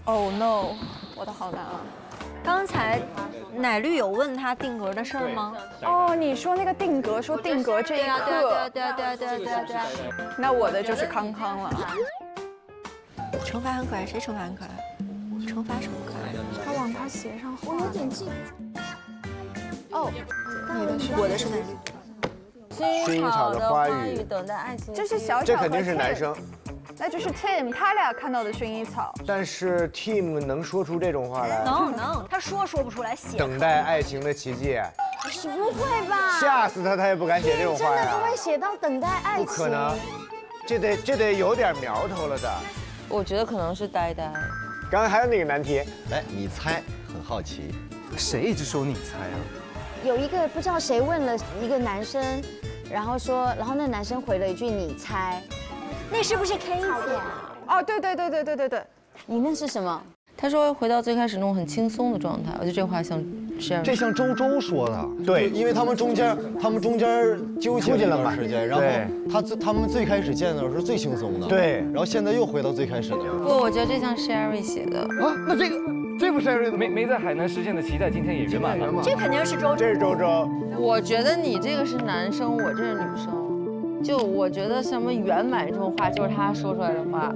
Oh no， 我的好难啊！刚才奶绿有问他定格的事儿吗？哦，你说那个定格，说定格这一刻，对啊。那我的就是康康了。惩罚很可爱，谁惩罚很可爱？惩罚什么可爱？他往他鞋上画。我有点记不住。哦，你的是我的是奶绿。薰衣草的花语，等待爱情。这是小小，这肯定是男生。那就是 Tim 他俩看到的薰衣草。但是 Tim 能说出这种话来？能，他说不出来，写。等待爱情的奇迹。不会吧？吓死他，他也不敢写这种话呀。真的不会写到等待爱情？不可能，这得有点苗头了的。我觉得可能是呆呆。刚才还有哪个难题？来，你猜，很好奇，谁一直说你猜啊？有一个不知道谁问了一个男生，然后那男生回了一句你猜，那是不是 K 姐啊？哦，对，你那是什么？他说回到最开始那种很轻松的状态，我觉得这话像这像周周说的，对，因为他们中间纠结了一段时间，然后他们最开始见的时候是最轻松的，对，然后现在又回到最开始的。不，我觉得这像 Sherry 写的啊，那这不 Sherry 的没在海南实现的期待，今天也圆满了。这肯定是周周，这是周周。我觉得你这个是男生，我这是女生，就我觉得什么圆满这种话就是他说出来的话，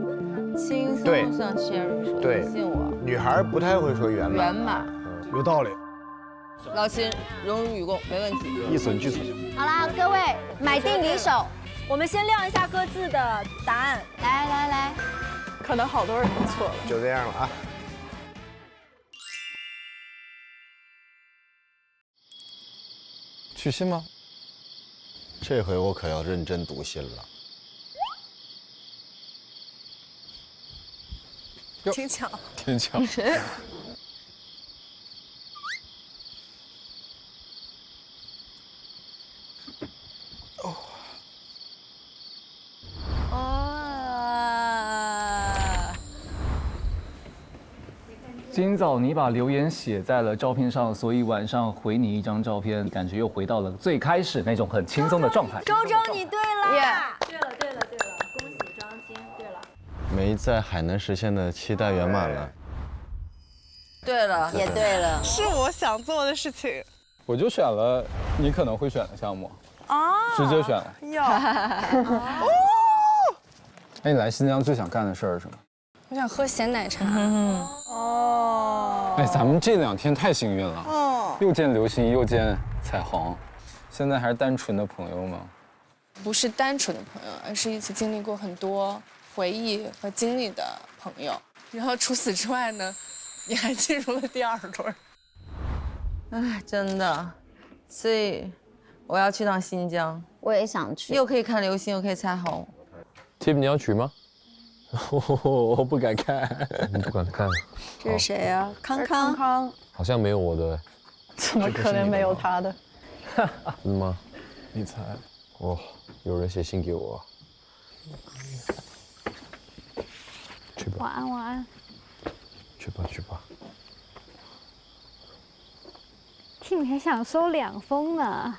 轻松像 Sherry 说的，信我。女孩不太会说圆满。圆满，有道理。老秦，荣辱与共，没问题。一损俱损。好啦，各位买定离手，我们先亮一下各自的答案。来，可能好多人都错了。就这样了啊。取信吗？这回我可要认真读信了。挺巧。挺巧。今早你把留言写在了照片上，所以晚上回你一张照片，感觉又回到了最开始那种很轻松的状态。周周，你对了。对了，恭喜张晶，对了。没在海南实现的期待圆满了。对了，也对了，是我想做的事情。我就选了你可能会选的项目，直接选了。哎，你来新疆最想干的事儿是什么？我想喝咸奶茶。哎，咱们这2天太幸运了，又见流星，又见彩虹，现在还是单纯的朋友吗？不是单纯的朋友，而是一起经历过很多回忆和经历的朋友。然后除此之外呢，你还进入了第2轮。哎，真的，所以我要去趟新疆。我也想去，又可以看流星，又可以彩虹。Tim， 你要去吗？我不敢看，你不敢看。这是谁呀？康康。好像没有我的。怎么可能没有他的？真的吗？你猜？哦，有人写信给我。去吧。晚安。去吧。Tim 还想收2封呢，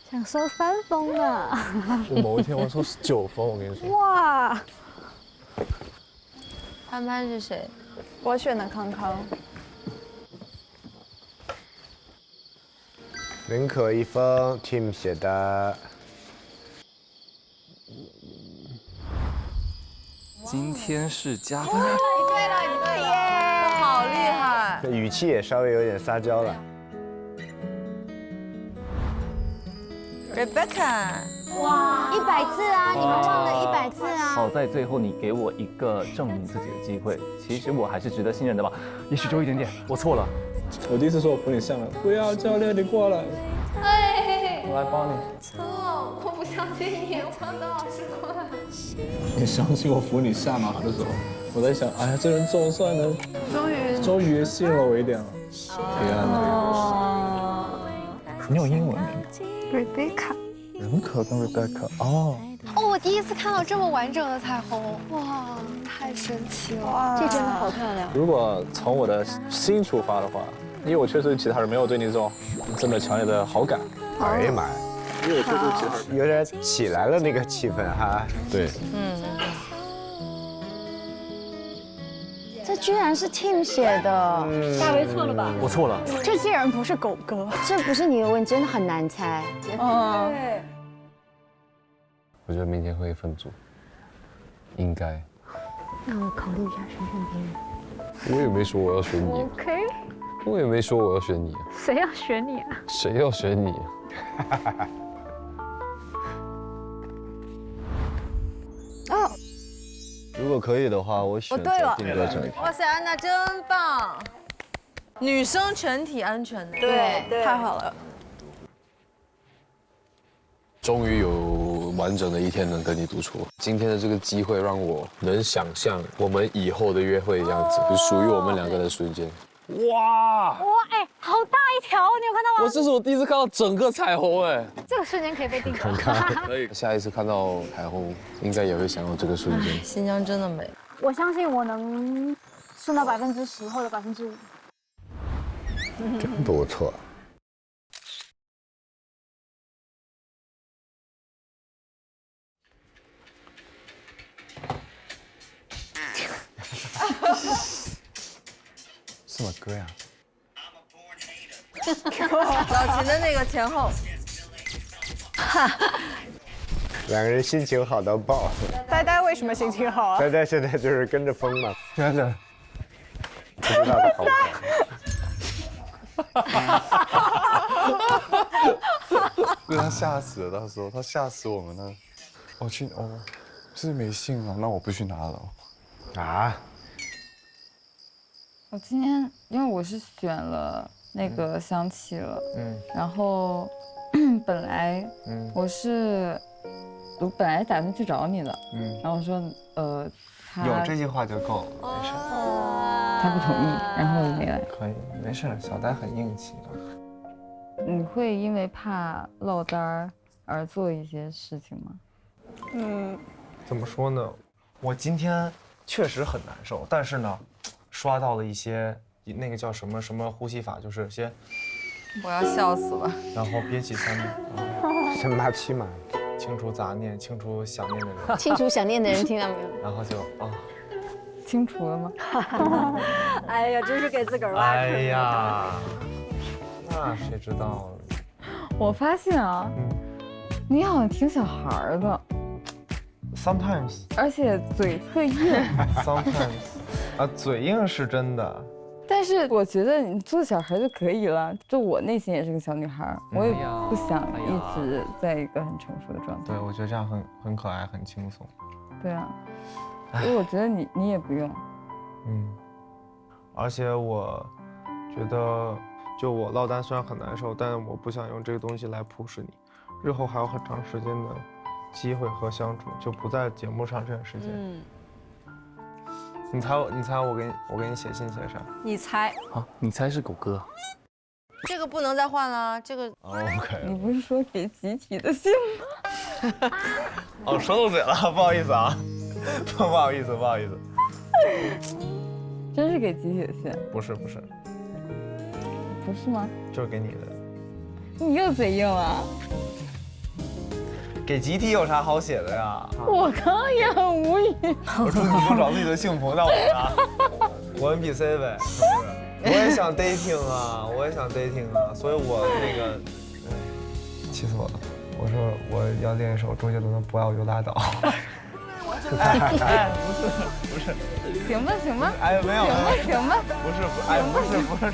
想收3封呢。就某一天我收9封，我跟你说。哇！潘是谁？我选的康康。认可1封 ，Tim 写的。今天是加分。你对了，耶！好厉害。这语气也稍微有点撒娇了。Rebecca。哇，100字啊！你们忘了100字啊！好在最后你给我一个证明自己的机会，其实我还是值得信任的吧，也许就一点点，我错了。我第一次说我扶你下来，不要教练，你过来，哎，我来帮你。我不相信你，我等老师过来。你相信我扶你下马的时候，我在想，哎呀，这人总算能，终于信了我一点了。黑暗的你有英文名吗 Rebecca。认可跟 Rebecca 哦，我第一次看到这么完整的彩虹，哇，太神奇了！这真的好漂亮。如果从我的心出发的话，因为我确实其他人没有对你这种这么强烈的好感。哎呀妈呀！因为我确实其他人有点起来了那个气氛哈。对。这居然是 Tim 写的，大为错了吧？我错了。这些人不是狗哥，这不是你的问题，真的很难猜。对。我觉得明天会分组，应该。那我考虑一下选选别人。我也没说我要选你。OK。我也没说我要选你。谁要选你啊？谁要选你？哦，如果可以的话，我选择定格整一天。哇塞，安娜真棒！女生全体安全的，对，太好了。终于有完整的一天能跟你独处。今天的这个机会让我能想象我们以后的约会样子，就属于我们两个的瞬间。哇！哇，哎，好大一条，你有看到吗？这是我第一次看到整个彩虹，哎，这个瞬间可以被定格。可以。下一次看到彩虹，应该也会想到这个瞬间。新疆真的美。我相信我能顺到10%或者5%。真不错。什么歌呀？老秦的那个前后，两个人心情好到爆。呆呆为什么心情好啊？呆呆现在就是跟着风嘛，真的。不知道他好不好。被他吓死了，到时候他吓死我们了。是没信了，那我不去拿了。啊？我今天因为我是选了那个香气了，然后本来我本来打算去找你的，然后我说他有这句话就够了，没事。他不同意，然后我就没来。可以，没事，小呆很硬气。你会因为怕落单而做一些事情吗？怎么说呢？我今天确实很难受，但是呢，刷到了一些那个叫什么什么呼吸法，就是先，我要笑死了。然后憋气3秒，神马匹马，清除杂念，清除想念的人，清除想念的人，听到没有？然后就清除了吗？哎呀，真是给自个儿挖坑。哎呀，那谁知道？我发现啊，你好像挺小孩的。Sometimes， 而且嘴特硬。Sometimes， 嘴硬是真的。但是我觉得你做小孩就可以了。就我内心也是个小女孩，我也不想一直在一个很成熟的状态。对，我觉得这样很可爱，很轻松。对啊，所以我觉得你也不用。而且我觉得，就我落单虽然很难受，但我不想用这个东西来push你。日后还有很长时间的机会和相处，就不在节目上这段时间。你猜我给你写信写啥？你猜啊？你猜是狗哥？这个不能再换了，这个。OK。你不是说给集体的信吗？哦，说漏嘴了，不好意思啊，不好意思。真是给集体的信？不是吗？就是给你的。你又嘴硬了。给集体有啥好写的呀？我刚刚也很无语。我祝你多找自己的幸福，那我呢？我 NPC 呗，是不是？我也想 dating 啊，所以我那个，气死我了！我说我要练一首周杰伦的《不爱我就拉倒》。不是。行吧。哎，没有。行吧。不是。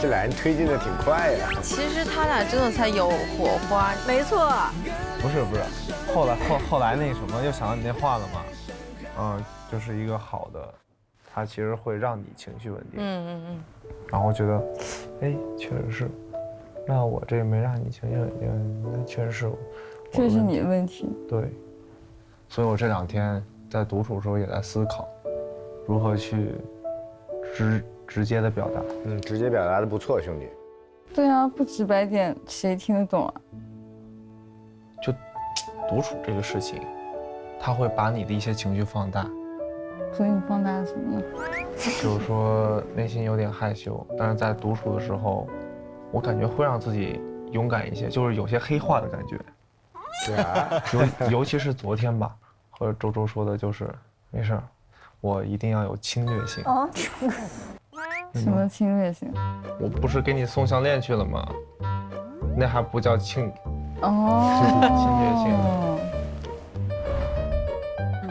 这俩人推进的挺快呀。其实他俩真的才有火花。没错。不是，后来那什么又想到你那话了嘛？就是一个好的，它其实会让你情绪稳定。然后我觉得，哎，确实是。那我这没让你情绪稳定，那确实是。这是你的问题。对。所以我这2天在独处的时候也在思考，如何去直接的表达。直接表达的不错，兄弟。对啊，不直白点，谁听得懂啊？就独处这个事情，它会把你的一些情绪放大。所以你放大了什么呢？就是说内心有点害羞，但是在独处的时候，我感觉会让自己勇敢一些，就是有些黑化的感觉。对啊。尤其是昨天吧，和周周说的就是没事儿，我一定要有侵略性。哦，什么侵略性？我不是给你送项链去了吗？那还不叫侵略性。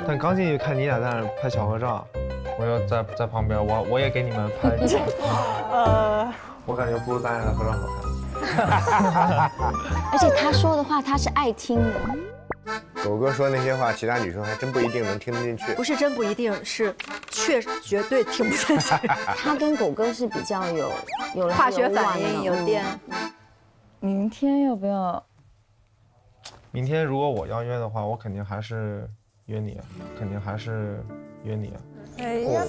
但刚进去看你俩在那拍小合照，我要在旁边，我也给你们拍一张。我感觉不如咱俩的合照好看。而且他说的话他是爱听的。狗哥说那些话，其他女生还真不一定能听得进去。不是真不一定，是绝对听不进去。他跟狗哥是比较有化学反应，有电。明天要不要？明天如果我要约的话，我肯定还是约你，肯定还是约你。哎呀，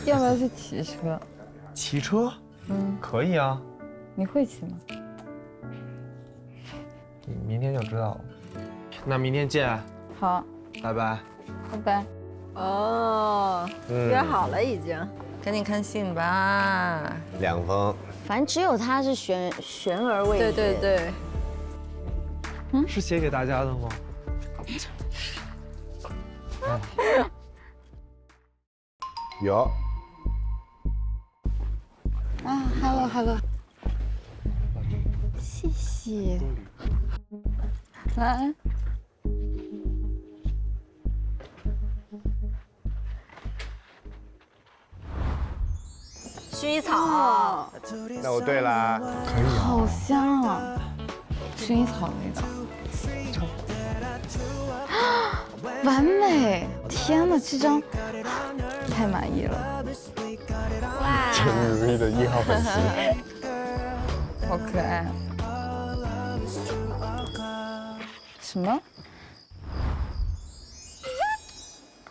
要不要去骑车？骑车？可以啊。你会骑吗？明天就知道了。那明天见。好，拜拜。拜拜。哦，约好了已经，赶紧看信吧。2封。反正只有他是悬而未决。对。是写给大家的吗？有。啊 ，hello， 谢谢。晚安。薰衣草。那我对啦。可以啊。好香啊，薰衣草味道。完美！天哪，这张太满意了。哇！陈如意的1号粉丝。好可爱。什么？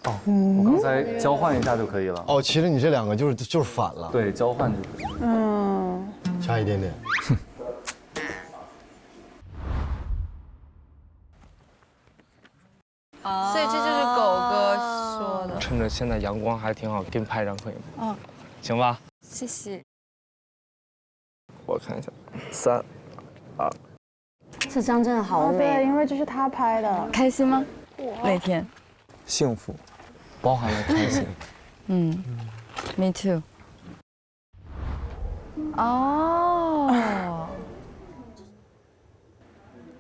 哦，我刚才交换一下就可以了。哦，其实你这2个就是反了。对，交换就可以。差一点点。所以这就是狗哥说的。趁着现在阳光还挺好，给你拍一张可以吗？行吧。谢谢。我看一下，3、2。这张真的好美。对，因为这是他拍的。开心吗？那天。幸福，包含了开心。Me too。哦。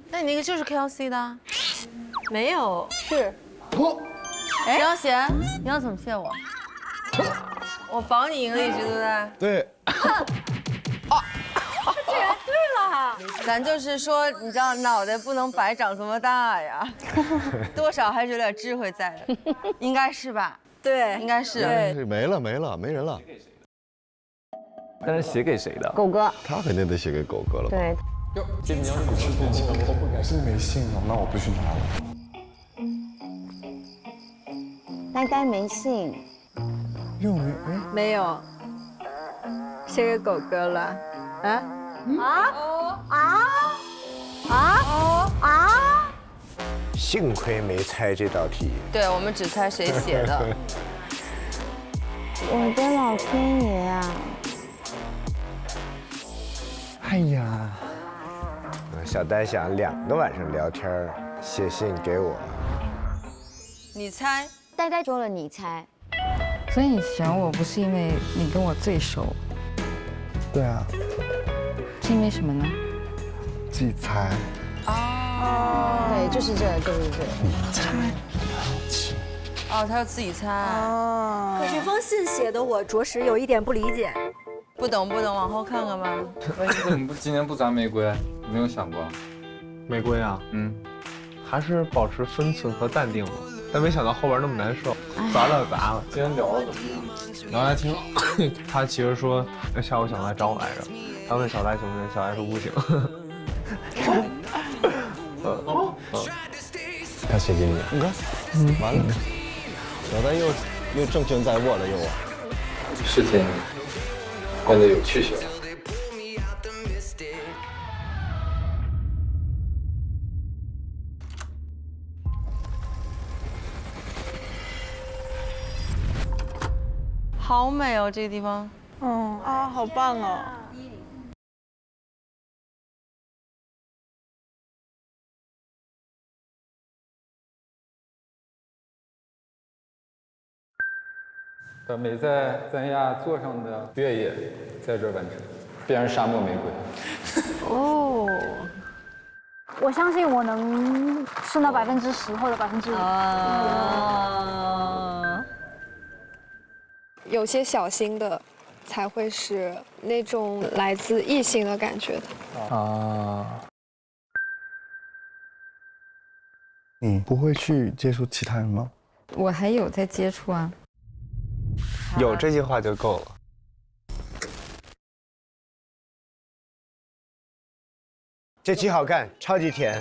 那你那个就是 KLC 的？没有，是。谁要写？你要怎么谢我？我保你赢了一局，对不对？对。他竟然对了！咱就是说，你知道脑袋不能白长这么大呀，多少还是有点智慧在的，应该是吧？对，应该是。对，没人了。但是写给谁的？狗哥。他肯定得写给狗哥了吧？对。哟，这你要是不是电器，我是没信哦，那我不去拿了。呆呆没信。又没有，写给狗哥了。幸亏没猜这道题。对，我们只猜谁写的。我的老天爷啊！哎呀，小呆想2个晚上聊天，写信给我。你猜？呆呆说了你猜。所以你选我不是因为你跟我最熟。对啊。是因为什么呢？自己猜。对，就是这。你猜。哦，他要自己猜。可这封信写的我着实有一点不理解。不懂，往后看看吧。那你怎么不今年不砸玫瑰？没有想过？玫瑰啊，还是保持分寸和淡定吧。但没想到后边那么难受，砸了。今天聊了怎么样？聊得还挺好。他其实说下午想来找我来着，他问小呆行不行，小呆说不行。他写给你，你看，完了，小呆又正权在握了又。事情变得有趣些了。好美哦，这个地方。好棒哦。把美在三亚座上的月夜在这完成，变成沙漠玫瑰。哦，我相信我能顺到10%或者5%。有些小心的，才会是那种来自异性的感觉的。你不会去接触其他人吗？我还有在接触啊。有这句话就够了。这期好看，超级甜。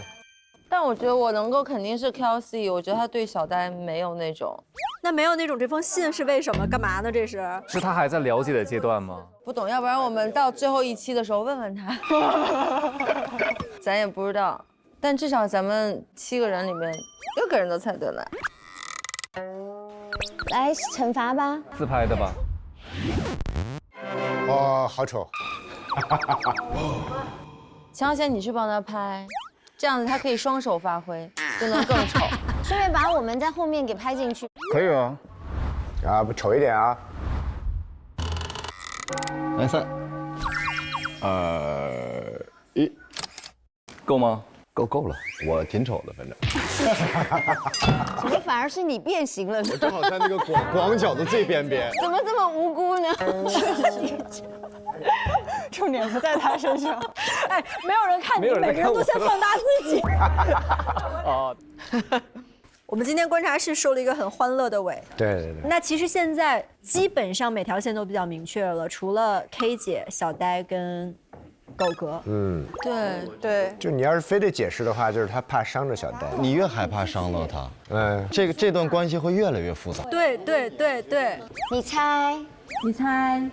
但我觉得我能够肯定是 Kelsey， 我觉得他对小呆没有那种。那没有那种这封信是为什么？干嘛呢？这是？是他还在了解的阶段吗？不懂，要不然我们到最后一期的时候问问他。咱也不知道，但至少咱们7个人里面6个人都猜对了。来惩罚吧。自拍的吧？哦，好丑。秦昊贤，你去帮他拍，这样子他可以双手发挥，就能更丑。顺便把我们在后面给拍进去。可以啊。啊，不丑一点啊。来3、2、1，够吗？够了，我挺丑的，反正。怎么反而是你变形了呢？我正好在那个广角的最边边。怎么这么无辜呢？重点不在他身上。哎，没有人看你，每个人都先放大自己。哦。我们今天观察室收了一个很欢乐的尾。对。那其实现在基本上每条线都比较明确了，除了 K 姐、小呆跟狗哥。对。就你要是非得解释的话，就是他怕伤着小呆。你越害怕伤到他，这段关系会越来越复杂。对。你猜。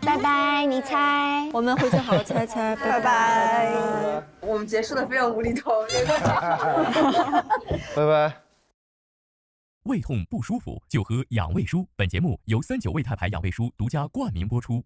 拜拜，你猜。我们回去好好猜猜，拜拜。我们结束的非常无厘头。拜拜。胃痛不舒服就喝养胃舒。本节目由39胃泰牌养胃舒独家冠名播出。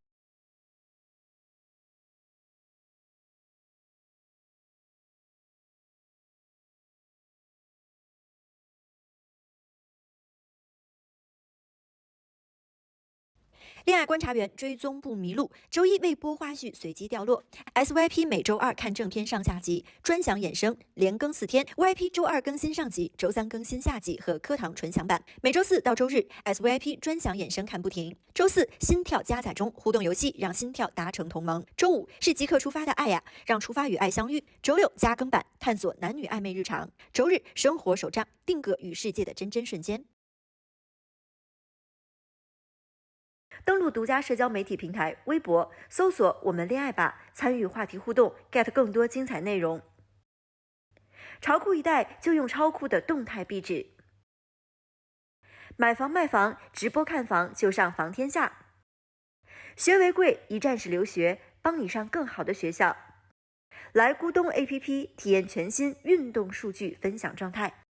恋爱观察员追踪不迷路，周一未播花絮随机掉落。SYP 每周2看正片上下集，专享衍生，连更4天。YP 周2更新上集，周3更新下集和课堂纯享版。每周4到周日 SYP 专享衍生看不停。周4心跳加载中，互动游戏让心跳达成同盟。周5是即刻出发的爱呀，让出发与爱相遇。周6加更版，探索男女暧昧日常。周日生活手账，定格与世界的真瞬间。登录独家社交媒体平台微博，搜索“我们恋爱吧”，参与话题互动 ，get 更多精彩内容。潮酷一代就用超酷的动态壁纸。买房卖房，直播看房就上房天下。学为贵，一站式留学，帮你上更好的学校。来咕咚 APP 体验全新运动数据分享状态。